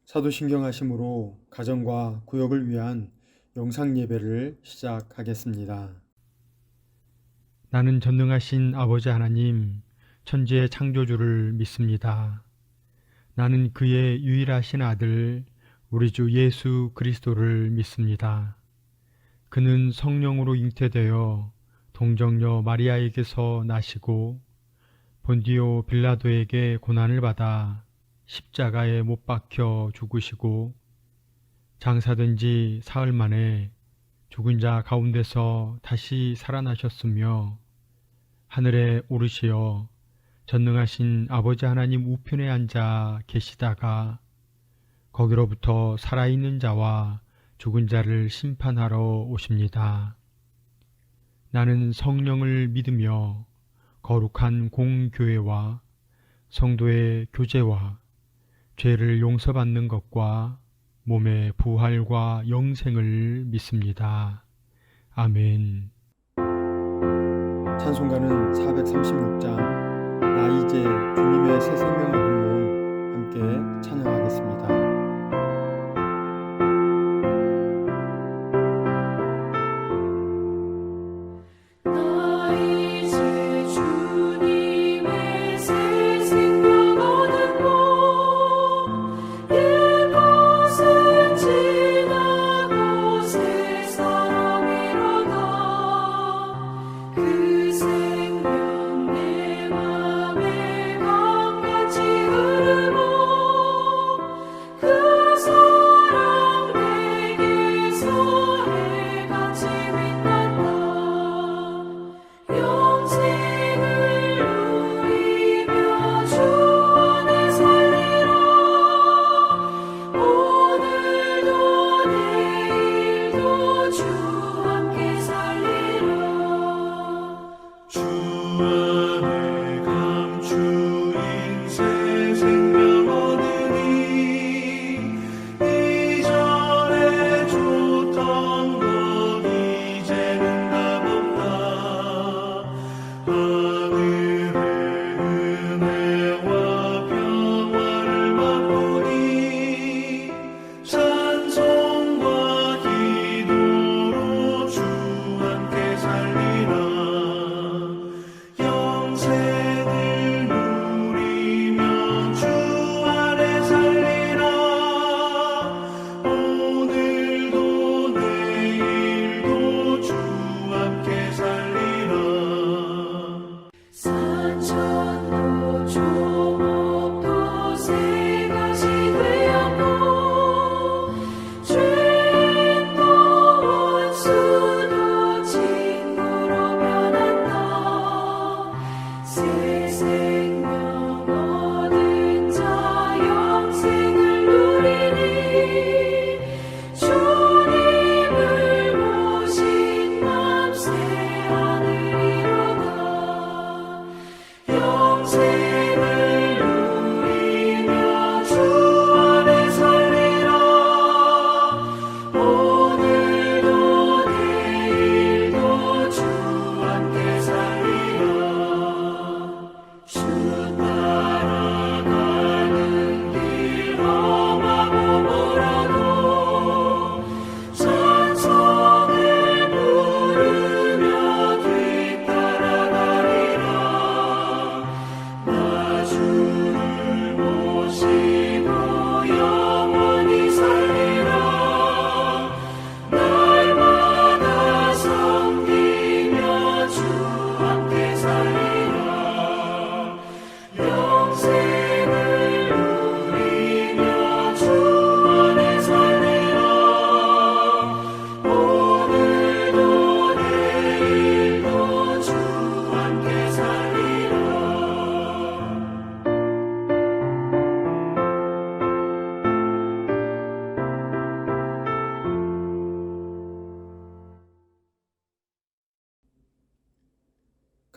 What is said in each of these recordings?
사도신경하심으로 가정과 구역을 위한 영상 예배를 시작하겠습니다. 나는 전능하신 아버지 하나님, 천지의 창조주를 믿습니다. 나는 그의 유일하신 아들, 우리 주 예수 그리스도를 믿습니다. 그는 성령으로 잉태되어 동정녀 마리아에게서 나시고 본디오 빌라도에게 고난을 받아 십자가에 못 박혀 죽으시고 장사된 지 사흘 만에 죽은 자 가운데서 다시 살아나셨으며 하늘에 오르시어 전능하신 아버지 하나님 우편에 앉아 계시다가 거기로부터 살아있는 자와 죽은 자를 심판하러 오십니다. 나는 성령을 믿으며 거룩한 공교회와 성도의 교제와 죄를 용서받는 것과 몸의 부활과 영생을 믿습니다. 아멘. 찬송가는 436장 나 이제 주님의 새 생명을 얻은 몸 함께 찬양하겠습니다.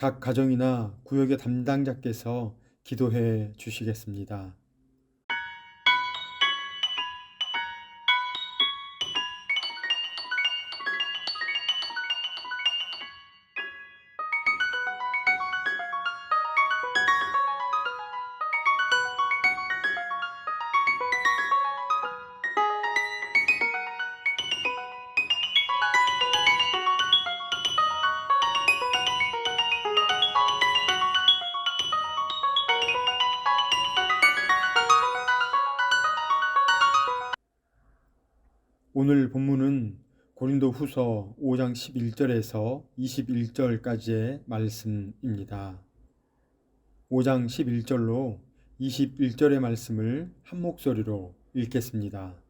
각 가정이나 구역의 담당자께서 기도해 주시겠습니다. 오늘 본문은 고린도 후서 5장 11절에서 21절까지의 말씀입니다. 5장 11절로 21절의 말씀을 한 목소리로 읽겠습니다.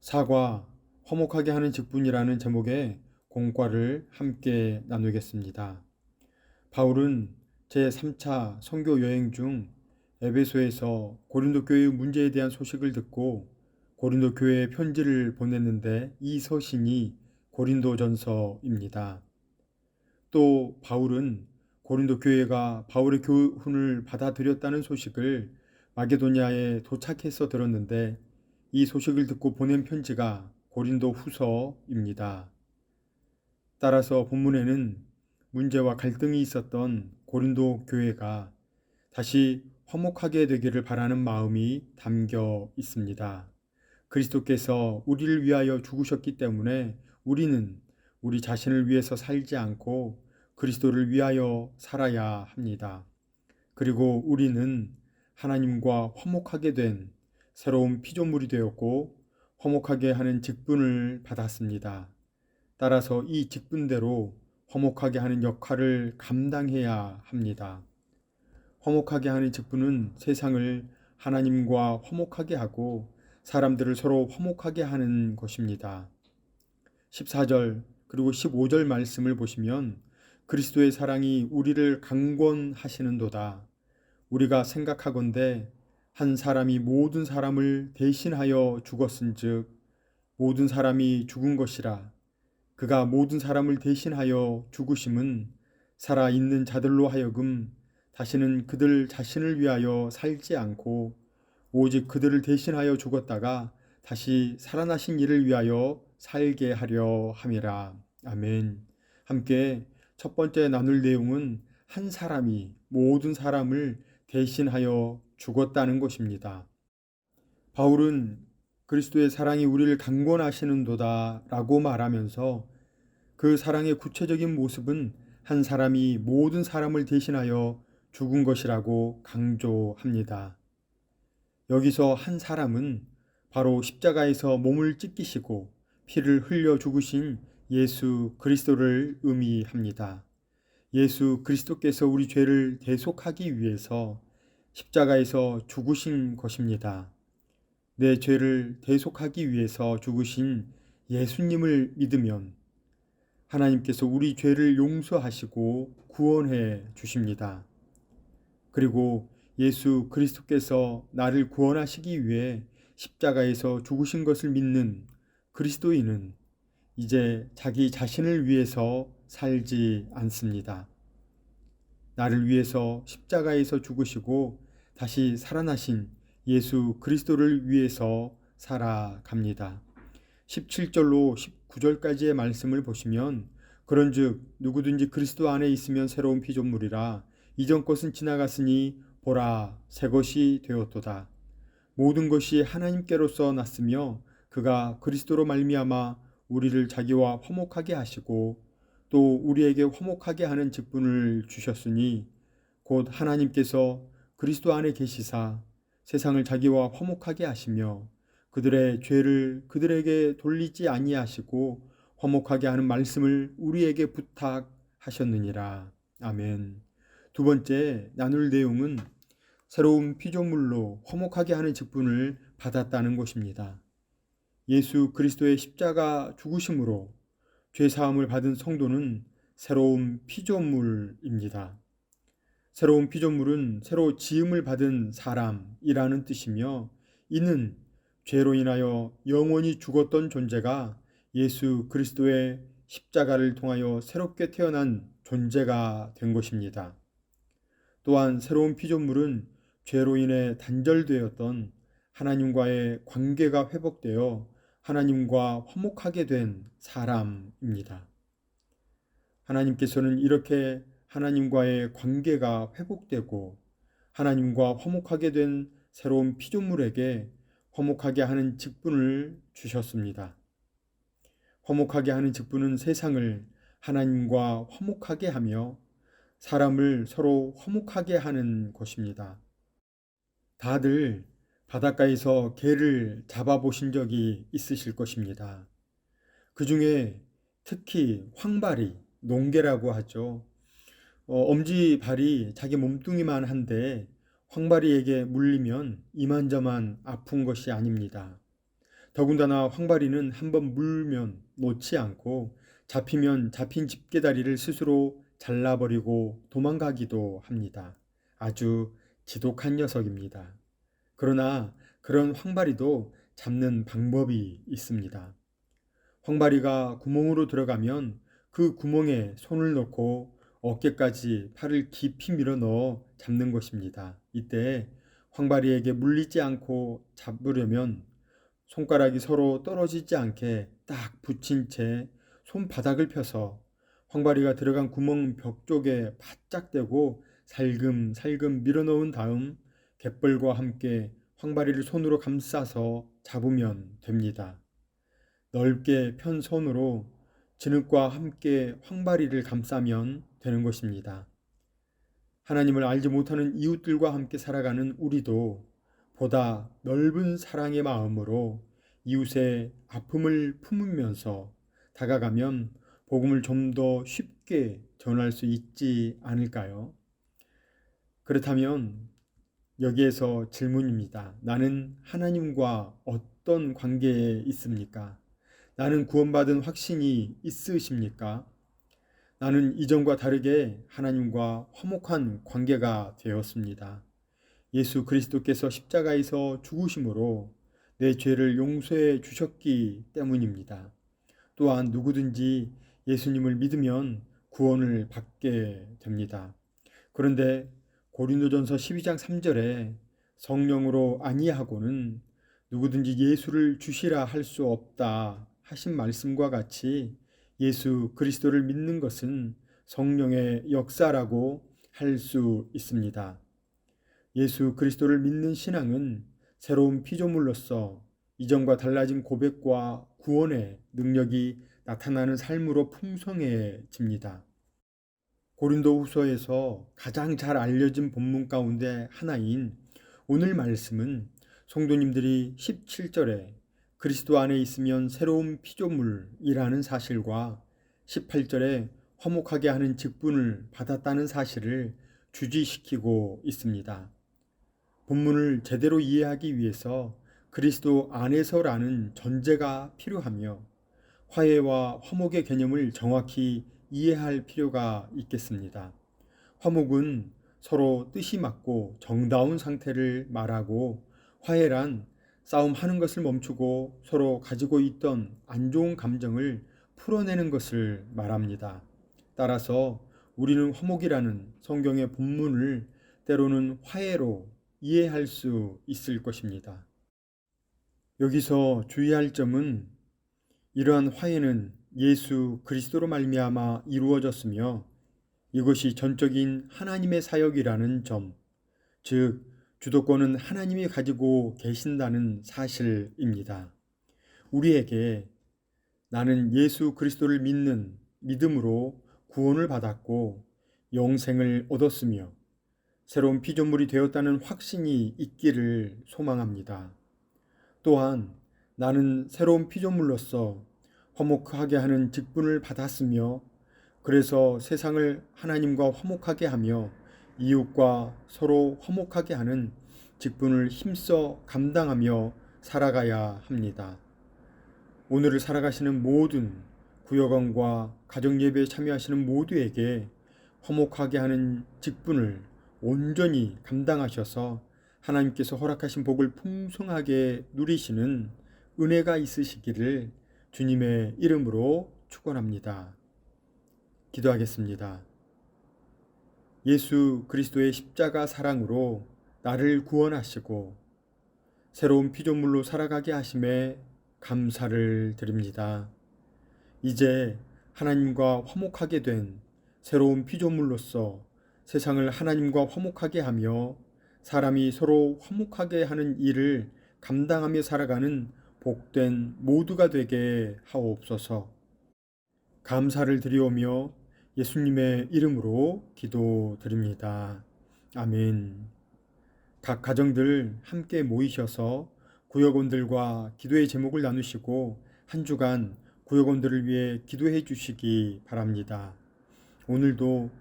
사과, 화목하게 하는 직분이라는 제목의 공과를 함께 나누겠습니다. 바울은 제3차 선교 여행 중 에베소에서 고린도 교회의 문제에 대한 소식을 듣고 고린도 교회에 편지를 보냈는데 이 서신이 고린도전서입니다. 또 바울은 고린도 교회가 바울의 교훈을 받아들였다는 소식을 마게도냐에 도착해서 들었는데 이 소식을 듣고 보낸 편지가 고린도 후서입니다. 따라서 본문에는 문제와 갈등이 있었던 고린도 교회가 다시 화목하게 되기를 바라는 마음이 담겨 있습니다. 그리스도께서 우리를 위하여 죽으셨기 때문에 우리는 우리 자신을 위해서 살지 않고 그리스도를 위하여 살아야 합니다. 그리고 우리는 하나님과 화목하게 된 새로운 피조물이 되었고 화목하게 하는 직분을 받았습니다. 따라서 이 직분대로 화목하게 하는 역할을 감당해야 합니다. 화목하게 하는 직분은 세상을 하나님과 화목하게 하고 사람들을 서로 화목하게 하는 것입니다. 14절 그리고 15절 말씀을 보시면 그리스도의 사랑이 우리를 강권하시는도다. 우리가 생각하건대 한 사람이 모든 사람을 대신하여 죽었은즉 모든 사람이 죽은 것이라. 그가 모든 사람을 대신하여 죽으심은 살아있는 자들로 하여금 다시는 그들 자신을 위하여 살지 않고 오직 그들을 대신하여 죽었다가 다시 살아나신 이를 위하여 살게 하려 함이라. 아멘. 함께 첫 번째 나눌 내용은 한 사람이 모든 사람을 대신하여 죽었다는 것입니다. 바울은 그리스도의 사랑이 우리를 강권하시는도다 라고 말하면서 그 사랑의 구체적인 모습은 한 사람이 모든 사람을 대신하여 죽은 것이라고 강조합니다. 여기서 한 사람은 바로 십자가에서 몸을 찢기시고 피를 흘려 죽으신 예수 그리스도를 의미합니다. 예수 그리스도께서 우리 죄를 대속하기 위해서 십자가에서 죽으신 것입니다. 내 죄를 대속하기 위해서 죽으신 예수님을 믿으면 하나님께서 우리 죄를 용서하시고 구원해 주십니다. 그리고 예수 그리스도께서 나를 구원하시기 위해 십자가에서 죽으신 것을 믿는 그리스도인은 이제 자기 자신을 위해서 살지 않습니다. 나를 위해서 십자가에서 죽으시고 다시 살아나신 예수 그리스도를 위해서 살아갑니다. 17절로 19절까지의 말씀을 보시면 그런즉 누구든지 그리스도 안에 있으면 새로운 피조물이라 이전 것은 지나갔으니 보라 새 것이 되었도다. 모든 것이 하나님께로서 났으며 그가 그리스도로 말미암아 우리를 자기와 화목하게 하시고 또 우리에게 화목하게 하는 직분을 주셨으니 곧 하나님께서 그리스도 안에 계시사 세상을 자기와 화목하게 하시며 그들의 죄를 그들에게 돌리지 아니하시고 화목하게 하는 말씀을 우리에게 부탁하셨느니라. 아멘. 두 번째 나눌 내용은 새로운 피조물로 화목하게 하는 직분을 받았다는 것입니다. 예수 그리스도의 십자가 죽으심으로 죄 사함을 받은 성도는 새로운 피조물입니다. 새로운 피조물은 새로 지음을 받은 사람이라는 뜻이며 이는 죄로 인하여 영원히 죽었던 존재가 예수 그리스도의 십자가를 통하여 새롭게 태어난 존재가 된 것입니다. 또한 새로운 피조물은 죄로 인해 단절되었던 하나님과의 관계가 회복되어 하나님과 화목하게 된 사람입니다. 하나님께서는 이렇게 하나님과의 관계가 회복되고 하나님과 화목하게 된 새로운 피조물에게 화목하게 하는 직분을 주셨습니다. 화목하게 하는 직분은 세상을 하나님과 화목하게 하며 사람을 서로 화목하게 하는 것입니다. 다들 바닷가에서 개를 잡아보신 적이 있으실 것입니다. 그 중에 특히 황발이, 농개라고 하죠. 엄지발이 자기 몸뚱이만 한데 황발이에게 물리면 이만저만 아픈 것이 아닙니다. 더군다나 황발이는 한번 물면 놓지 않고 잡히면 잡힌 집게다리를 스스로 잘라버리고 도망가기도 합니다. 아주 지독한 녀석입니다. 그러나 그런 황발이도 잡는 방법이 있습니다. 황발이가 구멍으로 들어가면 그 구멍에 손을 넣고 어깨까지 팔을 깊이 밀어 넣어 잡는 것입니다. 이때 황발이에게 물리지 않고 잡으려면 손가락이 서로 떨어지지 않게 딱 붙인 채 손바닥을 펴서 황발이가 들어간 구멍 벽 쪽에 바짝 대고 살금살금 밀어넣은 다음 갯벌과 함께 황발이를 손으로 감싸서 잡으면 됩니다. 넓게 편 손으로 진흙과 함께 황발이를 감싸면 되는 것입니다. 하나님을 알지 못하는 이웃들과 함께 살아가는 우리도 보다 넓은 사랑의 마음으로 이웃의 아픔을 품으면서 다가가면 복음을 좀 더 쉽게 전할 수 있지 않을까요? 그렇다면 여기에서 질문입니다. 나는 하나님과 어떤 관계에 있습니까? 나는 구원받은 확신이 있으십니까? 나는 이전과 다르게 하나님과 화목한 관계가 되었습니다. 예수 그리스도께서 십자가에서 죽으심으로 내 죄를 용서해 주셨기 때문입니다. 또한 누구든지 예수님을 믿으면 구원을 받게 됩니다. 그런데 고린도전서 12장 3절에 성령으로 아니하고는 누구든지 예수를 주시라 할 수 없다 하신 말씀과 같이 예수 그리스도를 믿는 것은 성령의 역사라고 할 수 있습니다. 예수 그리스도를 믿는 신앙은 새로운 피조물로서 이전과 달라진 고백과 구원의 능력이 나타나는 삶으로 풍성해집니다. 고린도후서에서 가장 잘 알려진 본문 가운데 하나인 오늘 말씀은 성도님들이 17절에 그리스도 안에 있으면 새로운 피조물이라는 사실과 18절에 화목하게 하는 직분을 받았다는 사실을 주지시키고 있습니다. 본문을 제대로 이해하기 위해서 그리스도 안에서라는 전제가 필요하며 화해와 화목의 개념을 정확히 이해할 필요가 있겠습니다. 화목은 서로 뜻이 맞고 정다운 상태를 말하고 화해란 싸움하는 것을 멈추고 서로 가지고 있던 안 좋은 감정을 풀어내는 것을 말합니다. 따라서 우리는 화목이라는 성경의 본문을 때로는 화해로 이해할 수 있을 것입니다. 여기서 주의할 점은 이러한 화해는 예수 그리스도로 말미암아 이루어졌으며 이것이 전적인 하나님의 사역이라는 점, 즉 주도권은 하나님이 가지고 계신다는 사실입니다. 우리에게 나는 예수 그리스도를 믿는 믿음으로 구원을 받았고 영생을 얻었으며 새로운 피조물이 되었다는 확신이 있기를 소망합니다. 또한 나는 새로운 피조물로서 화목하게 하는 직분을 받았으며 그래서 세상을 하나님과 화목하게 하며 이웃과 서로 화목하게 하는 직분을 힘써 감당하며 살아가야 합니다. 오늘을 살아가시는 모든 구역원과 가정예배에 참여하시는 모두에게 화목하게 하는 직분을 온전히 감당하셔서 하나님께서 허락하신 복을 풍성하게 누리시는 은혜가 있으시기를 주님의 이름으로 축원합니다. 기도하겠습니다. 예수 그리스도의 십자가 사랑으로 나를 구원하시고 새로운 피조물로 살아가게 하심에 감사를 드립니다. 이제 하나님과 화목하게 된 새로운 피조물로서 세상을 하나님과 화목하게 하며 사람이 서로 화목하게 하는 일을 감당하며 살아가는 복된 모두가 되게 하옵소서. 감사를 드리오며 예수님의 이름으로 기도드립니다. 아멘. 각 가정들 함께 모이셔서 구역원들과 기도의 제목을 나누시고 한 주간 구역원들을 위해 기도해 주시기 바랍니다. 오늘도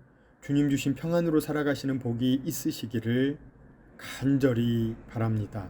주님 주신 평안으로 살아가시는 복이 있으시기를 간절히 바랍니다.